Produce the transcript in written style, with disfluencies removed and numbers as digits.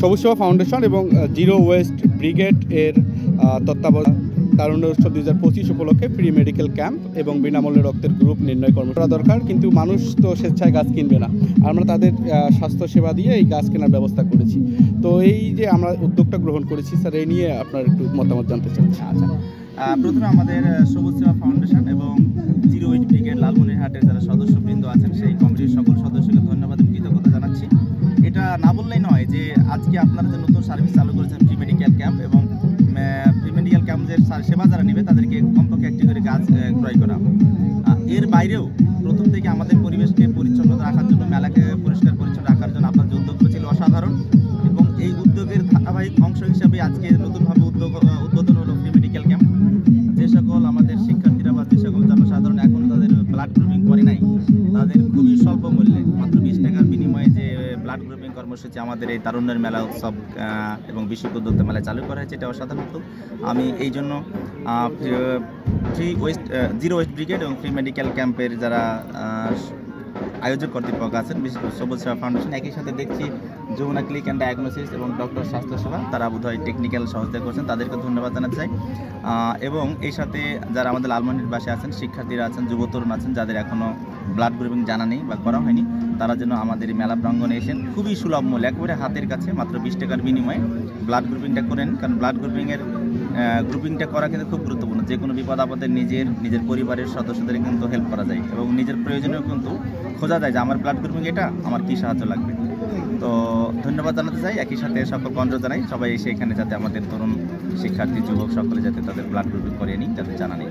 সবুজ সেবা ফাউন্ডেশন এবং জিরো ওয়েস্ট ব্রিগেড এর তত্ত্বাবধানে তারুণ্য উৎসব 2025 উপলক্ষে ফ্রি মেডিকেল ক্যাম্প এবং বিনামূল্যে রক্তের গ্রুপ নির্ণয় করা দরকার, কিন্তু মানুষ তো স্বেচ্ছায় গাছ কিনবে না। আমরা তাদের স্বাস্থ্যসেবা দিয়ে এই গাছ কেনার ব্যবস্থা করেছি। তো এই যে আমরা উদ্যোগটা গ্রহণ করেছি স্যার, এই নিয়ে আপনার একটু মতামত জানতে চাচ্ছি। আচ্ছা, প্রথমে আমাদের সবুজ সেবা ফাউন্ডেশন এবং জিরো ওয়েস্ট ব্রিগেড লালমনিরহাটের যারা সদস্যবৃন্দ আছেন সেই কমিটির সকল সদস্যকে ধন্যবাদ এবং কৃতজ্ঞতা জানাচ্ছি। এটা না বললেই নয় যে আজকে আপনারা যে নতুন সার্ভিস চালু করেছেন ফ্রি মেডিকেল ক্যাম্প, এবং ফ্রি মেডিকেল ক্যাম্পের সেবা যারা নেবে তাদেরকে কমপক্ষে একটি করে গাছ ক্রয় করা। এর বাইরেও প্রথম থেকে আমাদের পরিবেশকে পরিচ্ছন্ন রাখার জন্য, মেলাকে পরিষ্কার পরিচ্ছন্ন রাখার জন্য আপনার যে উদ্যোগগুলো ছিল অসাধারণ, এবং এই উদ্যোগের ধারাবাহিক অংশ হিসাবে আজকে নতুনভাবে উদ্বোধন হলো ফ্রি মেডিকেল ক্যাম্প। যে সকল আমাদের শিক্ষার্থীরা বা যে সকল জনসাধারণ এখনও তাদের ব্লাড গ্রুপিং করে নাই, তাদের খুবই স্বল্প মূল্যে মাত্র 20 টাকার বিনিময়ে যে ব্লাড গ্রুপিং কর্মসূচি আমাদের এই তারুণ্যের মেলা উৎসব এবং বিশ্ব উদ্যোক্তা মেলায় চালু করা হয়েছে, এটা অসাধারণ উদ্যোগ। আমি এই জন্য জিরো ওয়েস্ট ব্রিগেড এবং ফ্রি মেডিকেল ক্যাম্পের যারা আয়োজক কর্তৃপক্ষ আছেন, বিশেষ করে সবুজ সেবা ফাউন্ডেশন, একই সাথে দেখছি যমুনা ক্লিক অ্যান্ড ডায়াগনোসিস এবং ডক্টর স্বাস্থ্যসেবা, তারা বোধহয় টেকনিক্যাল সহযোগিতা করছেন, তাদেরকে ধন্যবাদ জানাতে চাই। এবং এই সাথে যারা আমাদের লালমনির বাসে আছেন, শিক্ষার্থীরা আছেন, যুব তরুণ আছেন, যাদের এখনও ব্লাড গ্রুপিং জানা নেই বা করা হয়নি, তারা যেন আমাদের এই মেলা প্রাঙ্গণে এসেন খুবই সুলভ মূল্যে, একেবারে হাতের কাছে মাত্র 20 টাকার বিনিময়ে ব্লাড গ্রুপিংটা করেন। কারণ ব্লাড গ্রুপিংটা করা কিন্তু খুব গুরুত্বপূর্ণ। যে কোনো বিপদ আপদে নিজের পরিবারের সদস্যদের কিন্তু হেল্প করা যায়, এবং নিজের প্রয়োজনেও কিন্তু খোঁজা যায় যে আমার ব্লাড গ্রুপিং এটা, আমার কী সাহায্য লাগবে। তো ধন্যবাদ জানাতে চাই, একই সাথে সকল অনুরোধ জানাই সবাই এসে এখানে যাতে আমাদের তরুণ শিক্ষার্থী যুবক সকলে যাতে তাদের ব্লাড গ্রুপিং করিয়ে নিই, যাতে জানা নেই।